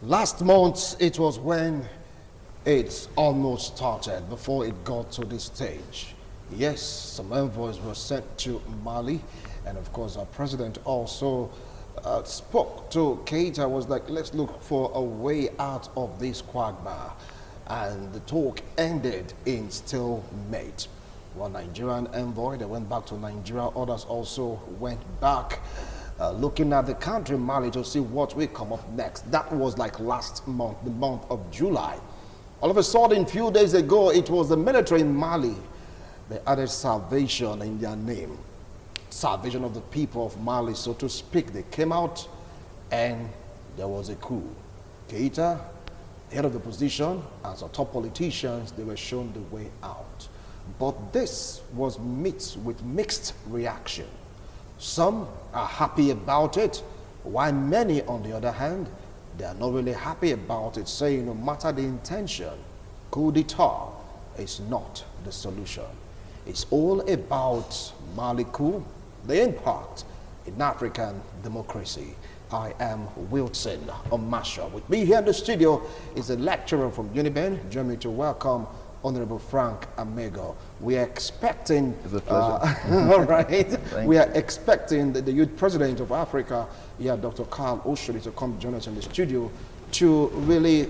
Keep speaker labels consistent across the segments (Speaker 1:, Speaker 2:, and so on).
Speaker 1: Last month, it was when it almost started before it got to this stage. Yes, some envoys were sent to Mali, and of course our president also spoke to Keita, was like, let's look for a way out of this quagmire. And the talk ended in stalemate. One Nigerian envoy, they went back to Nigeria, others also went back looking at the country Mali to see what will come up next. That was like last month, the month of July. All of a sudden, a few days ago, it was the military in Mali. They added salvation in their name. Salvation of the people of Mali, so to speak. They came out and there was a coup. Keita, head of the position, and some top politicians, they were shown the way out. But this was met with mixed reaction. Some are happy about it, while many, on the other hand, they are not really happy about it, saying no matter the intention, coup d'etat is not the solution. It's all about Mali coup, the impact in African democracy. I am Wilson Omasha. With me here in the studio is a lecturer from UNIBEN. Join me to welcome Honorable Frank Amego. We are expecting,
Speaker 2: it's a pleasure.
Speaker 1: all right, we are expecting the youth president of Africa, Dr. Carl Oshodi, to come join us in the studio to really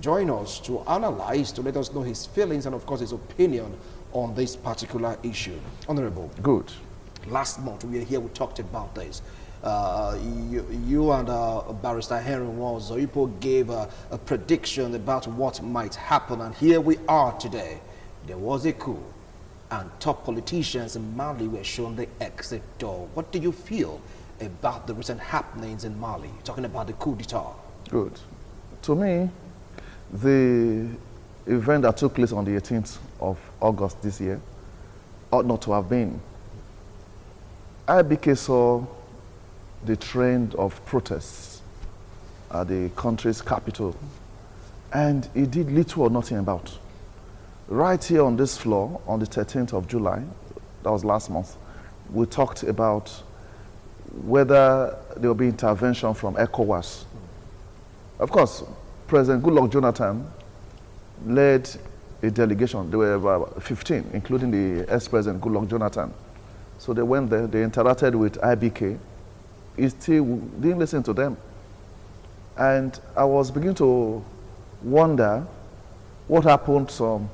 Speaker 1: join us, to analyze, to let us know his feelings and of course his opinion on this particular issue. Honorable.
Speaker 2: Good.
Speaker 1: Last month we were here, we talked about this. You and Barrister Henry Zoipo gave a prediction about what might happen, and here we are today. There was a coup, and top politicians in Mali were shown the exit door. What do you feel about the recent happenings in Mali? Talking about the coup d'etat.
Speaker 2: Good. To me, the event that took place on the 18th of August this year ought not to have been. IBK saw the trend of protests at the country's capital, and he did little or nothing about. Right here on this floor, on the 13th of July, that was last month, we talked about whether there will be intervention from ECOWAS. Of course, President Goodluck Jonathan led a delegation. There were about 15, including the ex-president Goodluck Jonathan. So they went there, they interacted with IBK. He still didn't listen to them. And I was beginning to wonder what happened some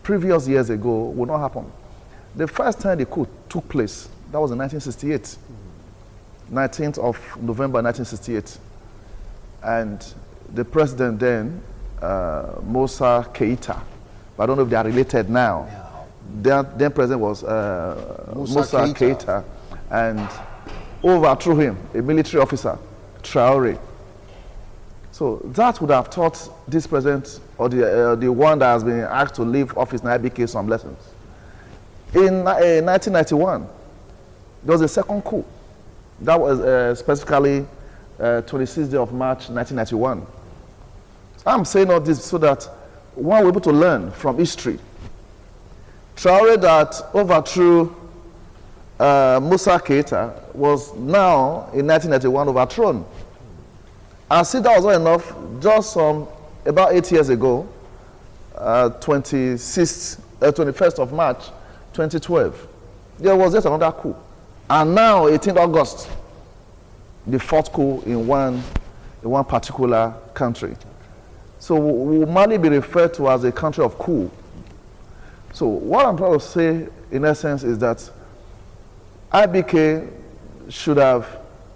Speaker 2: previous years ago would not happen. The first time the coup took place, that was in 1968, 19th of November 1968. And the president then, Moussa Keita, I don't know if they are related now. Yeah. Then president was Moussa Keita, and overthrew him, a military officer, Traoré. So that would have taught this president, or the one that has been asked to leave office in IBK, some lessons. In 1991, there was a second coup. That was specifically 26th day of March 1991. I'm saying all this so that one will be able to learn from history. Traoré that overthrew Moussa Keita was now in 1991 overthrown. And see, that was not enough. Just about 8 years ago, 21st of March 2012, there was just another coup. And now, 18th August, the fourth coup in one particular country. So will Mali be referred to as a country of coup? So what I'm trying to say, in essence, is that IBK should have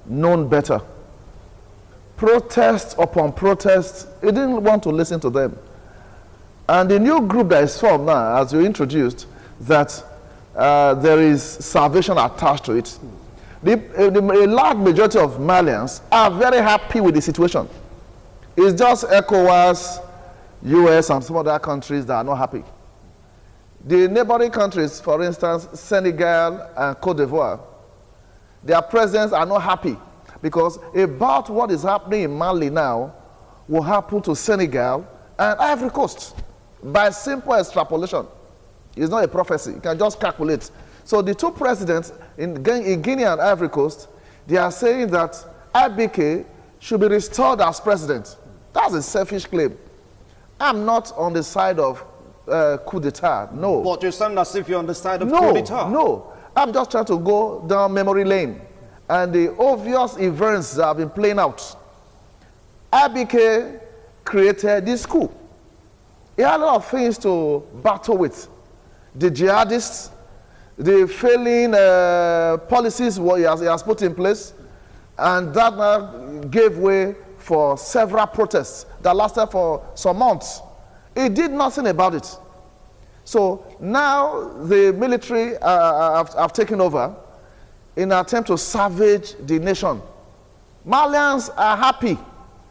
Speaker 2: known better. Protest upon protest, he didn't want to listen to them. And the new group that is formed now, as you introduced, that there is salvation attached to it. A large majority of Malians are very happy with the situation. It's just ECOWAS, US, and some other countries that are not happy. The neighboring countries, for instance, Senegal and Cote d'Ivoire, their presidents are not happy because about what is happening in Mali now will happen to Senegal and Ivory Coast by simple extrapolation. It's not a prophecy. You can just calculate. So the two presidents in Guinea and Ivory Coast, they are saying that IBK should be restored as president. That's a selfish claim. I'm not on the side of coup d'etat, no.
Speaker 1: But you sound as if you're on the side of coup d'etat.
Speaker 2: No, I'm just trying to go down memory lane. And the obvious events that have been playing out. IBK created this coup. He had a lot of things to battle with. The jihadists, the failing policies he has put in place, and that now gave way for several protests that lasted for some months. He did nothing about it. So now the military have taken over in an attempt to savage the nation. Malians are happy.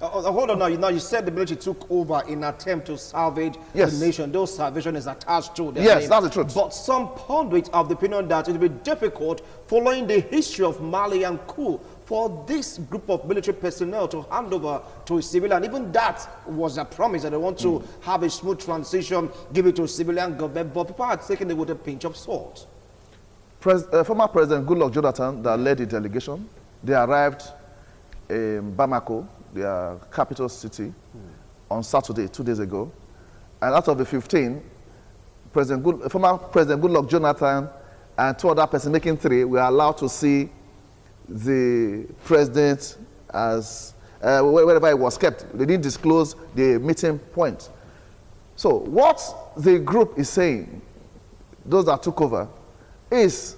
Speaker 1: Hold on now. You said the military took over in an attempt to salvage the nation. Those salvation is attached to their name.
Speaker 2: That's the truth.
Speaker 1: But some pundits have the opinion that it will be difficult, following the history of Mali and coup, for this group of military personnel to hand over to a civilian. Even that was a promise that they want to have a smooth transition, give it to a civilian government, but people are taking it with a pinch of salt.
Speaker 2: Former President Goodluck Jonathan, that led the delegation, they arrived in Bamako, their capital city, on Saturday, 2 days ago. And out of the 15, former President Goodluck Jonathan and 2 other persons, making 3, were allowed to see the president as wherever he was kept. They didn't disclose the meeting point. So what the group is saying, those that took over, is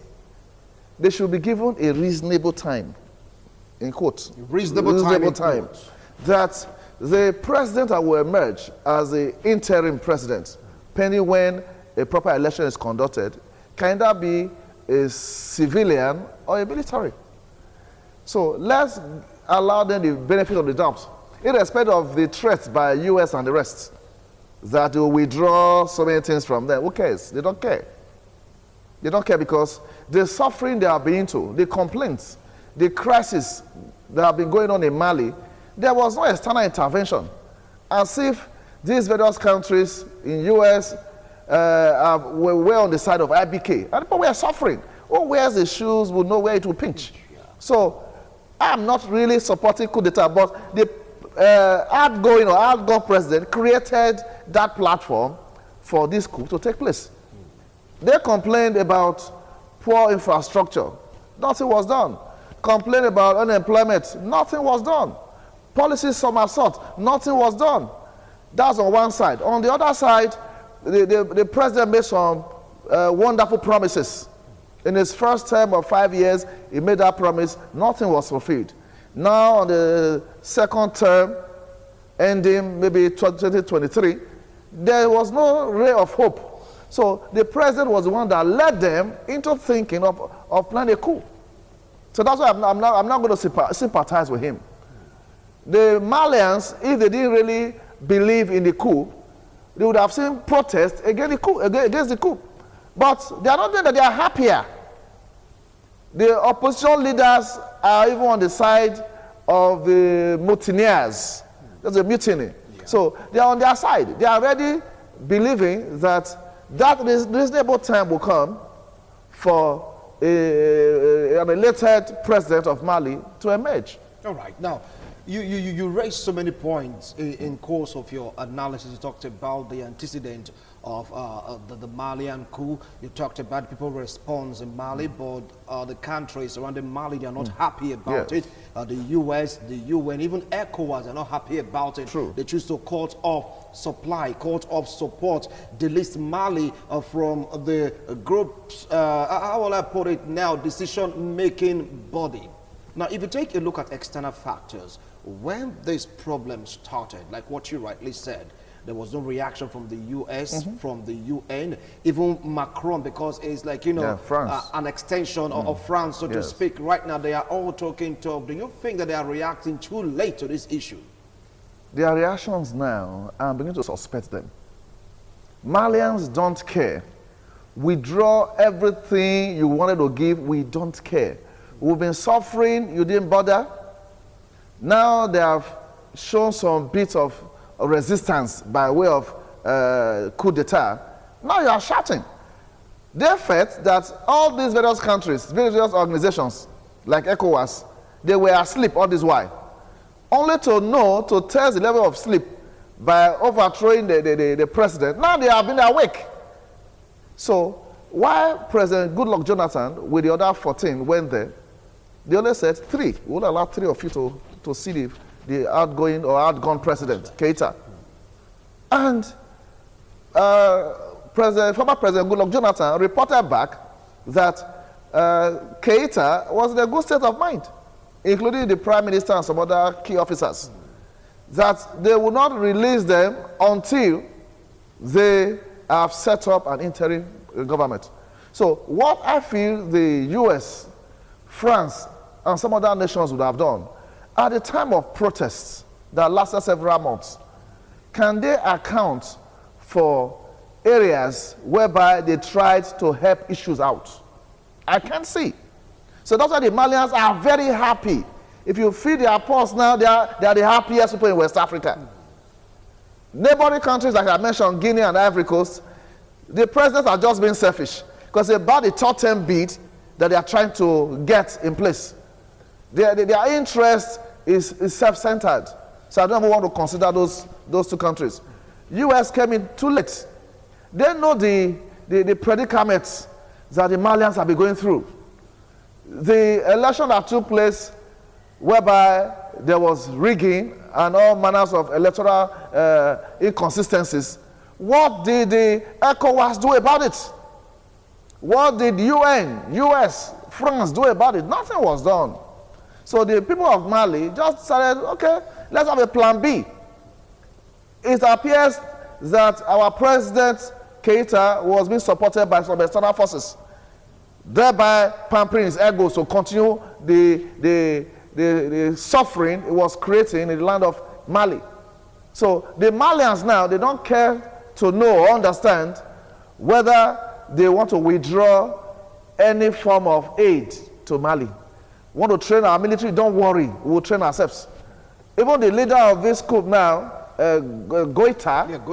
Speaker 2: they should be given a reasonable time, in quote, reasonable time, that the president that will emerge as the interim president, pending when a proper election is conducted, can either be a civilian or a military. So let's allow them the benefit of the doubt, irrespective of the threats by US and the rest, that they will withdraw so many things from them. Who cares? They don't care. They don't care because the suffering they have been into, the complaints, the crisis that have been going on in Mali, there was no external intervention. As if these various countries in US were on the side of IBK. And people were suffering. Who wears the shoes will know where it will pinch. So I'm not really supporting coup d'etat, but the outgoing president created that platform for this coup to take place. They complained about poor infrastructure. Nothing was done. Complained about unemployment. Nothing was done. Policy somersault. Nothing was done. That's on one side. On the other side, the president made some wonderful promises. In his first term of 5 years, he made that promise. Nothing was fulfilled. Now, on the second term, ending maybe 2023, there was no ray of hope. So the president was the one that led them into thinking of planning a coup. So that's why I'm not going to sympathize with him. The Malians, if they didn't really believe in the coup, they would have seen protests against the coup. But they are not doing that. They are happier. The opposition leaders are even on the side of the mutineers. There's a mutiny. Yeah. So they are on their side. They are already believing that reasonable time will come for an elected president of Mali to emerge.
Speaker 1: All right. Now, you raised so many points in course of your analysis. You talked about the antecedent of the Malian coup. You talked about people's response in Mali, but the countries surrounding Mali, they are not happy about it. The US, the UN, even ECOWAS are not happy about it.
Speaker 2: True.
Speaker 1: They choose to cut off supply, cut off support, delist Mali from the group's, how will I put it now, decision-making body. Now, if you take a look at external factors, when this problem started, like what you rightly said, there was no reaction from the US, from the UN, even Macron, because it's like, you know, an extension of France, so to speak. Right now, they are all talking tough. Do you think that they are reacting too late to this issue?
Speaker 2: Their reactions now, I'm beginning to suspect them. Malians don't care. Withdraw everything you wanted to give, we don't care. We've been suffering, you didn't bother. Now they have shown some bits of resistance by way of coup d'etat. Now you are shouting. They felt that all these various countries, various organizations like ECOWAS, they were asleep all this while. only to test the level of sleep by overthrowing the president. Now they have been awake. So while President Goodluck Jonathan with the other 14 went there, they only said 3. We would allow 3 of you to see the outgoing or outgone president, Keita. And former President Goodluck Jonathan reported back that Keita was in a good state of mind, including the Prime Minister and some other key officers, that they will not release them until they have set up an interim government. So what I feel the US, France, and some other nations would have done at the time of protests that lasted several months, can they account for areas whereby they tried to help issues out? I can't see. So that's why the Malians are very happy. If you feed their pulse now, they are the happiest people in West Africa. Neighboring countries like I mentioned, Guinea and Ivory Coast, the presidents are just being selfish because it's about the top 10 bid that they are trying to get in place. Their interest is self-centered. So I don't even want to consider those 2 countries. US came in too late. They know the predicaments that the Malians have been going through. The election that took place whereby there was rigging and all manners of electoral inconsistencies, what did the ECOWAS do about it? What did UN, US, France do about it? Nothing was done. So the people of Mali just said, okay, let's have a plan B. It appears that our president, Keita, was being supported by some external forces, thereby pampering his egos to continue the suffering it was creating in the land of Mali. So the Malians now, they don't care to know or understand whether they want to withdraw any form of aid to Mali. Want to train our military? Don't worry, we will train ourselves. Even the leader of this coup now, Goita,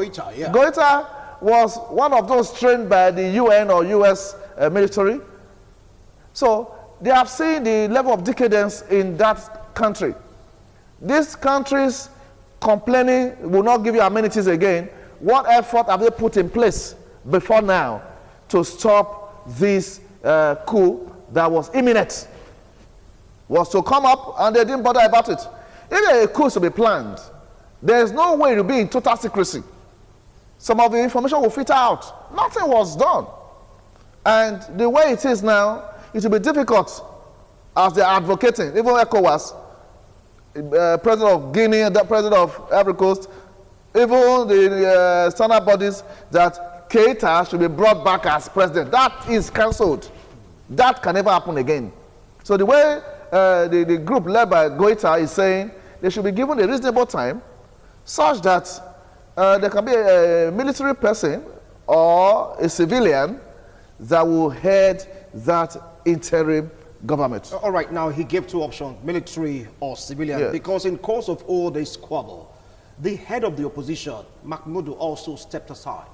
Speaker 2: Goita was one of those trained by the UN or US military. So they have seen the level of decadence in that country. These countries complaining will not give you amenities again. What effort have they put in place before now to stop this coup that was imminent? Was to come up and they didn't bother about it. If a coup to be planned, there's no way to be in total secrecy. Some of the information will filter out. Nothing was done. And the way it is now, it will be difficult as they're advocating, even ECOWAS, president of Guinea, the president of Ivory Coast, even the standard bodies, that Keita should be brought back as president. That is cancelled. That can never happen again. So the way the group led by Goita is saying they should be given a reasonable time such that there can be a military person or a civilian that will head that interim government.
Speaker 1: All right, now he gave 2 options, military or civilian, yes. Because in course of all this squabble, the head of the opposition, Mahmoud, also stepped aside.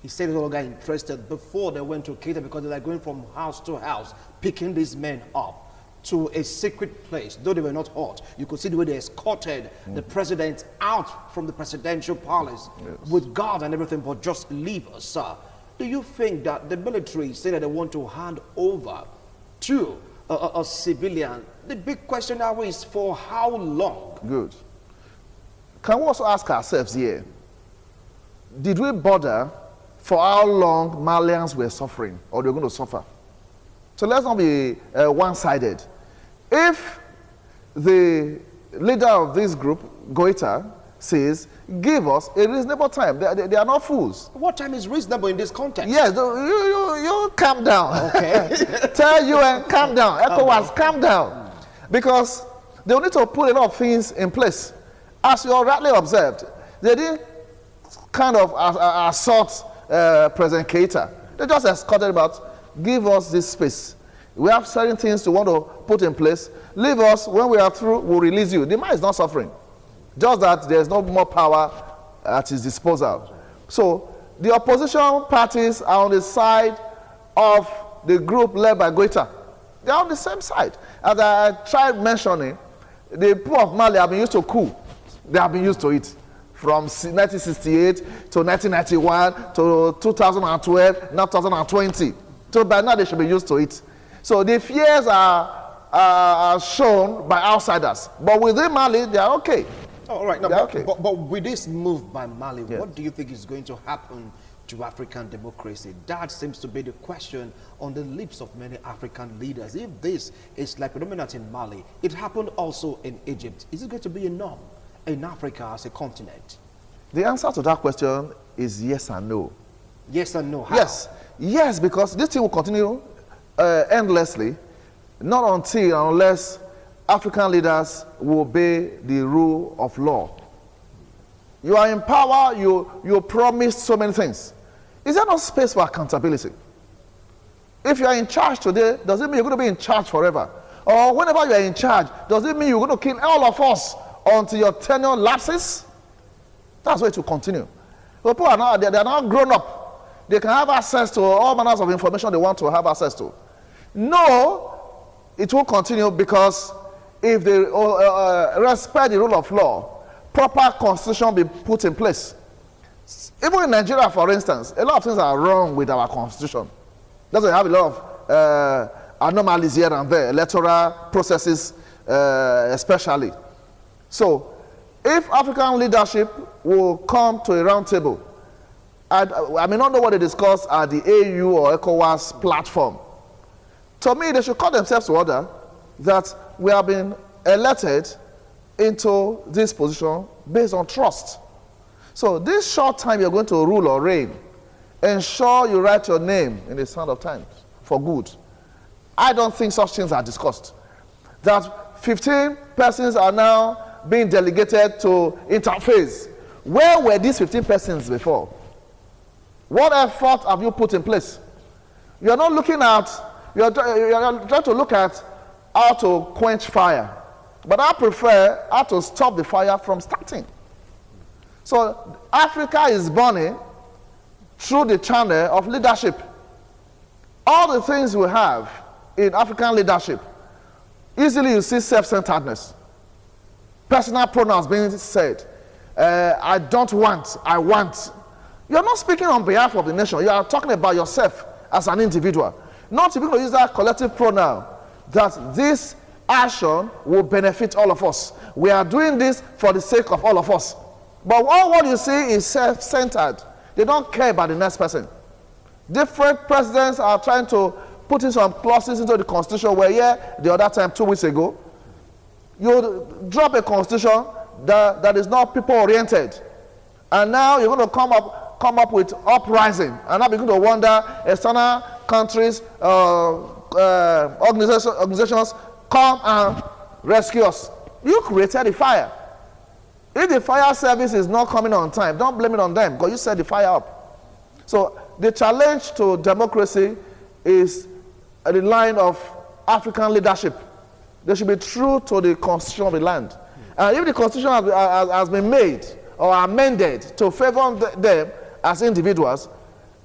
Speaker 1: He said he was no longer interested before they went to Keita because they were going from house to house, picking these men up to a secret place, though they were not hot. You could see the way they escorted the president out from the presidential palace with guards and everything, but just leave us, sir. Do you think that the military say that they want to hand over to a civilian? The big question now is for how long?
Speaker 2: Good. Can we also ask ourselves here, did we bother for how long Malians were suffering or they were going to suffer? So let's not be one-sided. If the leader of this group, Goita, says, give us a reasonable time. They are not fools.
Speaker 1: What time is reasonable in this context?
Speaker 2: Yes, you calm down.
Speaker 1: Okay.
Speaker 2: Tell UN, calm down. ECOWAS, calm down. Because they will need to put a lot of things in place. As you rightly observed, they didn't kind of assault President Keita. They just escorted about, give us this space. We have certain things we want to put in place. Leave us. When we are through, we'll release you. The man is not suffering. Just that there's no more power at his disposal. So the opposition parties are on the side of the group led by Goita. They are on the same side. As I tried mentioning, The people of Mali have been used to coup. They have been used to it. From 1968 to 1991 to 2012, now 2020. So by now they should be used to it. So the fears are shown by outsiders. But within Mali, they are okay.
Speaker 1: All right. Now,
Speaker 2: okay.
Speaker 1: But with this move by Mali,
Speaker 2: yes,
Speaker 1: what do you think is going to happen to African democracy? That seems to be the question on the lips of many African leaders. If this is like predominant in Mali, it happened also in Egypt. Is it going to be a norm in Africa as a continent?
Speaker 2: The answer to that question is yes and no.
Speaker 1: Yes and no. How?
Speaker 2: Yes, because this thing will continue endlessly, not until unless African leaders will obey the rule of law. You are in power, you promised so many things. Is there no space for accountability? If you are in charge today, does it mean you're going to be in charge forever? Or whenever you are in charge, does it mean you're going to kill all of us until your tenure lapses? That's why it will continue. People are now, they are now grown up. They can have access to all manners of information they want to have access to. No, it will continue because if they respect the rule of law, proper constitution be put in place. Even in Nigeria, for instance, a lot of things are wrong with our constitution. That's why we have a lot of anomalies here and there, electoral processes especially. So, if African leadership will come to a round table, I may not know what they discuss at the AU or ECOWAS platform. To me, they should call themselves to order that we have been elected into this position based on trust. So this short time you're going to rule or reign, ensure you write your name in the Sand of Times for good. I don't think such things are discussed. That 15 persons are now being delegated to interface. Where were these 15 persons before? What effort have you put in place? You're not looking at, you're trying to look at how to quench fire. But I prefer how to stop the fire from starting. So Africa is burning through the channel of leadership. All the things we have in African leadership, easily you see self-centeredness. Personal pronouns being said. I don't want, I want. You're not speaking on behalf of the nation. You are talking about yourself as an individual. Not if you're going to use that collective pronoun, that this action will benefit all of us. We are doing this for the sake of all of us. But all what you see is self-centered. They don't care about the next person. Different presidents are trying to put in some clauses into the constitution where, the other time, 2 weeks ago, you drop a constitution that is not people-oriented. And now you're going to come up with uprising. And now begin to wonder, external countries, organizations come and rescue us. You created the fire. If the fire service is not coming on time, don't blame it on them because you set the fire up. So the challenge to democracy is the line of African leadership. They should be true to the constitution of the land. And if the constitution has been made or amended to favor them as individuals,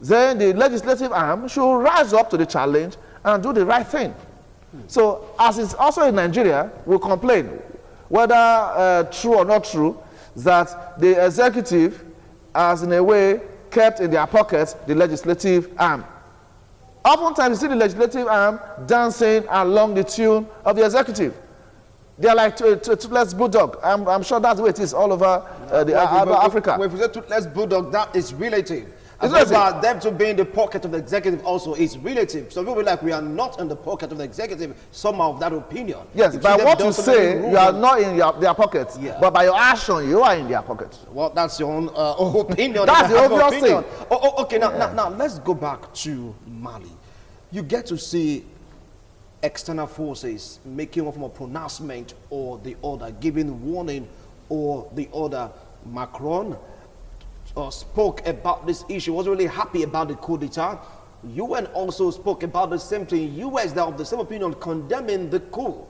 Speaker 2: then the legislative arm should rise up to the challenge and do the right thing. So, as it's also in Nigeria, we complain, whether true or not true, that the executive has in a way kept in their pockets the legislative arm. Oftentimes you see the legislative arm dancing along the tune of the executive. They are like toothless bulldog. I'm sure that's the way it is all over Africa.
Speaker 1: When we say toothless bulldog, that is relative.
Speaker 2: It's
Speaker 1: about them to be in the pocket of the executive also is relative. So people be like, we are not in the pocket of the executive. Some of that opinion.
Speaker 2: Yes, by what you say, you are not in their pockets.
Speaker 1: Yeah.
Speaker 2: But by your action, you are in their pockets.
Speaker 1: Well, that's your own opinion.
Speaker 2: That's the obvious thing.
Speaker 1: Okay, now let's go back to Mali. You get to see external forces making one form of pronouncement or the other, giving warning or the other. Macron spoke about this issue, wasn't really happy about the coup d'etat. UN also spoke about the same thing. US, they're of the same opinion, condemning the coup.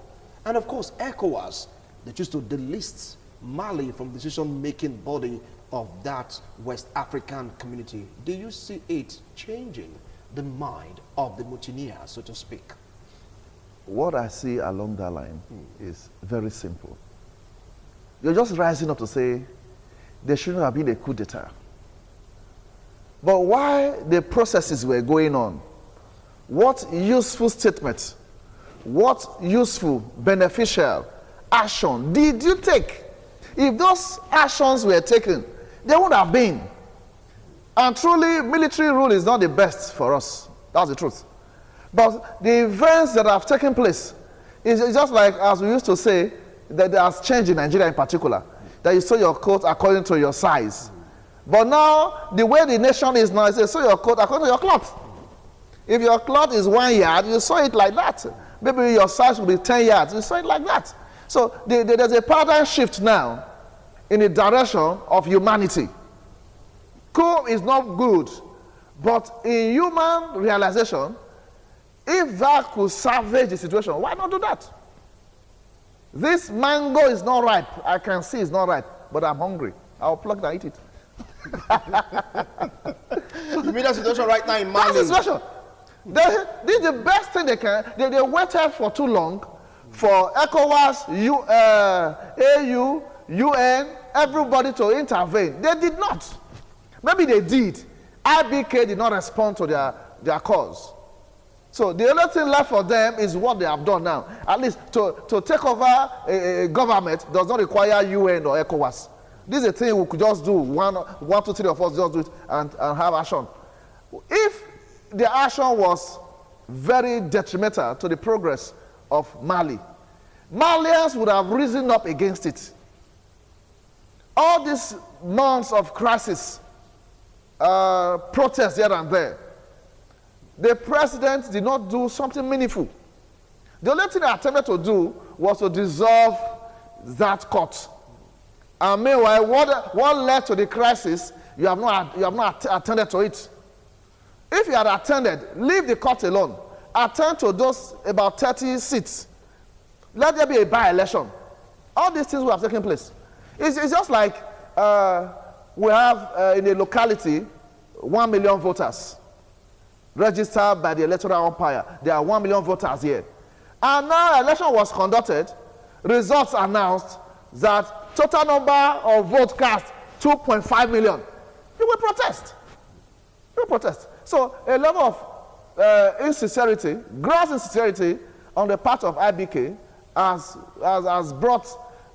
Speaker 1: And of course, ECOWAS, they choose to delist Mali from the decision-making body of that West African community. Do you see it changing the mind of the mutineers, so to speak?
Speaker 2: what I see along that line is very simple. You're just rising up to say there shouldn't have been a coup d'etat. But while the processes were going on, what useful statement, what useful, beneficial action did you take? If those actions were taken, they would have been. And truly, military rule is not the best for us. That's the truth. But the events that have taken place is just like, as we used to say, that there has changed in Nigeria in particular, that you sew your coat according to your size. But now, the way the nation is now, is you sew your coat according to your cloth. If your cloth is 1 yard, you sew it like that. Maybe your size will be 10 yards, you sew it like that. So there's a paradigm shift now in the direction of humanity. Coup is not good, but in human realization, if that could salvage the situation, why not do that? This mango is not ripe. I can see it's not ripe, but I'm hungry. I'll pluck it and eat it.
Speaker 1: You mean that situation right now in Mali?
Speaker 2: That's the situation. This is the best thing they can. They waited for too long for ECOWAS, AU, UN, everybody to intervene. They did not. Maybe they did. IBK did not respond to their cause. So the only thing left for them is what they have done now. At least to take over a government does not require UN or ECOWAS. This is a thing we could just do, one, two, three of us just do it and have action. If the action was very detrimental to the progress of Mali, Malians would have risen up against it. All these months of crisis, protests here and there, the president did not do something meaningful. The only thing they attempted to do was to dissolve that court. And meanwhile, what led to the crisis, you have not attended to it. If you had attended, leave the court alone. Attend to those about 30 seats. Let there be a by-election. All these things will have taken place. It's just like we have in a locality 1 million voters registered by the electoral umpire. There are 1 million voters here. And now an election was conducted, results announced that total number of votes cast 2.5 million. You will protest. You will protest. So a level of insincerity, gross insincerity on the part of IBK has brought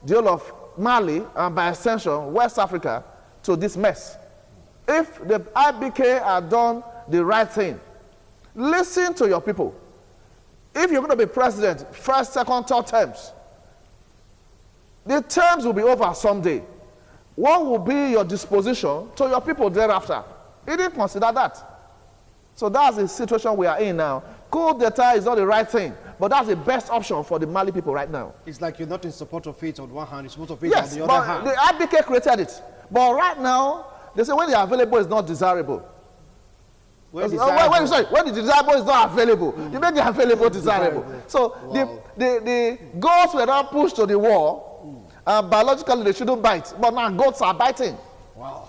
Speaker 2: the whole of Mali and by extension West Africa to this mess. If the IBK had done the right thing, listen to your people. If you're going to be president, first, second, third terms, the terms will be over someday. What will be your disposition to your people thereafter? He didn't consider that. So that's the situation we are in now. Coup d'etat is not the right thing, but that's the best option for the Mali people right now.
Speaker 1: It's like you're not in support of it on one hand, you're support of it on the other hand.
Speaker 2: Yes, but the IBK created it. But right now, they say when they are available, it's not desirable. When the desirable is not available, you make the available desirable. So wow. the goats were not pushed to the wall, and biologically they shouldn't bite, but now goats are biting.
Speaker 1: Wow.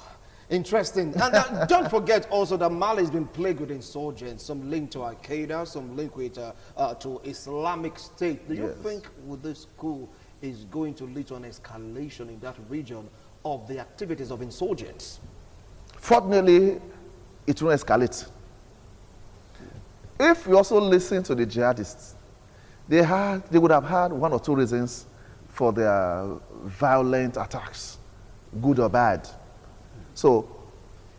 Speaker 1: Interesting. And don't forget also that Mali has been plagued with insurgents, some linked to Al-Qaeda, some linked with to Islamic State. Do you think with this coup is going to lead to an escalation in that region of the activities of insurgents?
Speaker 2: Fortunately, it won't escalate. If we also listen to the jihadists, they would have had 1 or 2 reasons for their violent attacks, good or bad. So,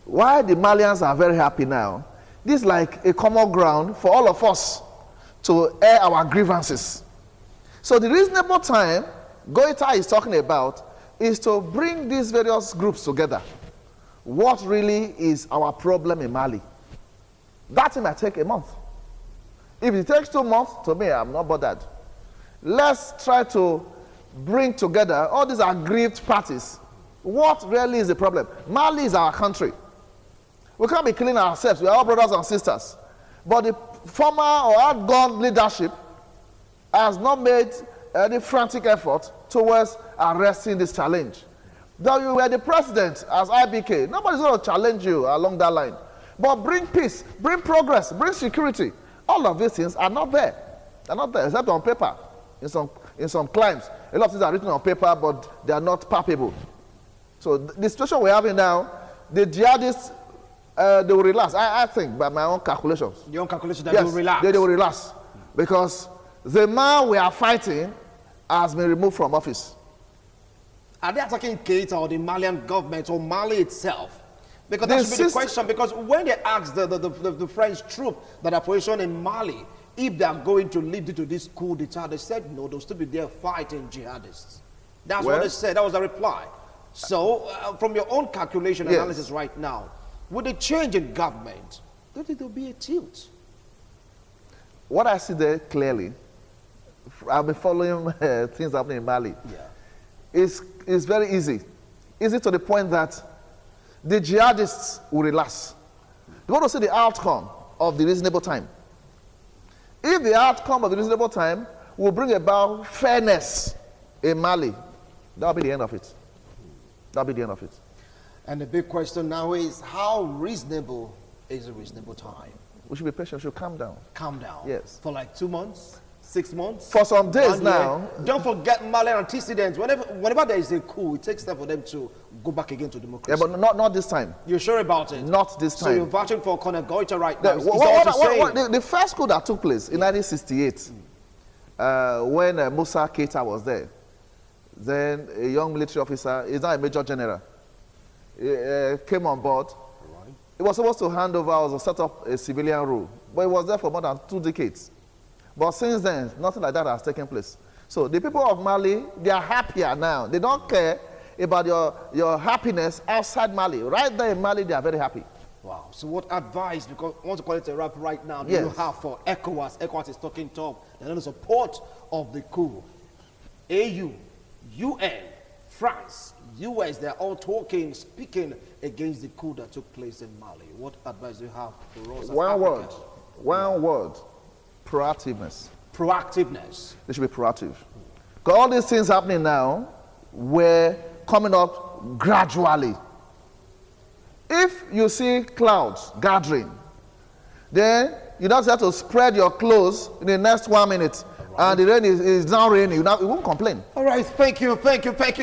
Speaker 2: while the Malians are very happy now, this is like a common ground for all of us to air our grievances. So the reasonable time Goita is talking about is to bring these various groups together. What really is our problem in Mali? That might take a month. If it takes 2 months, to me, I'm not bothered. Let's try to bring together all these aggrieved parties. What really is the problem? Mali is our country. We can't be killing ourselves. We are all brothers and sisters. But the former or outgone leadership has not made any frantic effort towards arresting this challenge. Though you were the president as IBK, nobody's going to challenge you along that line. But bring peace, bring progress, bring security. All of these things are not there. They're not there, except on paper. In some climes, a lot of things are written on paper, but they are not palpable. So the situation we're having now, the jihadists, they will relax. I think, by my own calculations.
Speaker 1: Your own calculation that
Speaker 2: yes,
Speaker 1: they will relax?
Speaker 2: They will relax. Because the man we are fighting has been removed from office.
Speaker 1: Are they attacking Keita or the Malian government or Mali itself? Because that should be the question. Because when they ask the French troops that are positioned in Mali if they are going to lead to this coup d'etat, they said no, they'll still be there fighting jihadists. That's what they said. That was the reply. So, from your own calculation analysis right now, with the change in government, don't you think there'll be a tilt?
Speaker 2: What I see there clearly, I've been following things happening in Mali. It's very easy. Easy to the point that the jihadists will relax. They want to see the outcome of the reasonable time. If the outcome of the reasonable time will bring about fairness in Mali, that'll be the end of it. That'll be the end of it.
Speaker 1: And the big question now is, how reasonable is a reasonable time?
Speaker 2: We should be patient. We should calm down.
Speaker 1: Calm down?
Speaker 2: Yes.
Speaker 1: For like 2 months? 6 months?
Speaker 2: For some days now.
Speaker 1: Don't forget Malian antecedents. Whenever there is a coup, it takes time for them to go back again to democracy.
Speaker 2: Yeah, but not this time.
Speaker 1: You're sure about it?
Speaker 2: Not this time.
Speaker 1: So you're vouching for Colonel Goita right now?
Speaker 2: The first coup that took place in 1968, when Musa Keita was there, then a young military officer, he's now a major general, came on board. Right. He was supposed to hand over or set up a civilian rule, but he was there for more than 2 decades. But since then, nothing like that has taken place. So the people of Mali, they are happier now. They don't care about your happiness outside Mali. Right there in Mali, they are very happy.
Speaker 1: Wow. So what advice, because I want to call it a wrap right now, do you have for ECOWAS? ECOWAS is talking top. They're in the support of the coup. AU, UN, France, US, they're all talking, speaking against the coup that took place in Mali. What advice do you have for us as Africans?
Speaker 2: One word. Proactiveness.
Speaker 1: Proactiveness.
Speaker 2: They should be proactive. Because all these things happening now were coming up gradually. If you see clouds gathering, then you don't have to spread your clothes in the next 1 minute. And the rain is now raining. You won't complain. All right.
Speaker 1: Thank you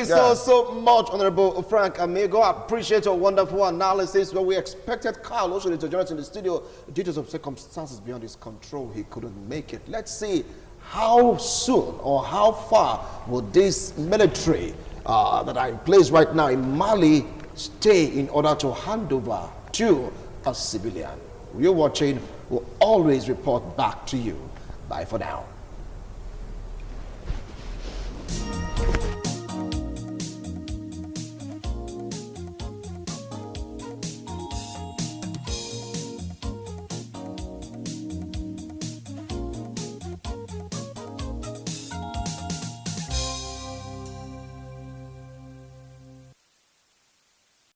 Speaker 1: so much, Honorable Frank Amigo. I appreciate your wonderful analysis. Well, we expected Carl Oshodi to join us in the studio. Due to some circumstances beyond his control, he couldn't make it. Let's see how soon or how far will this military that are in place right now in Mali stay in order to hand over to a civilian. You're watching. We'll always report back to you. Bye for now.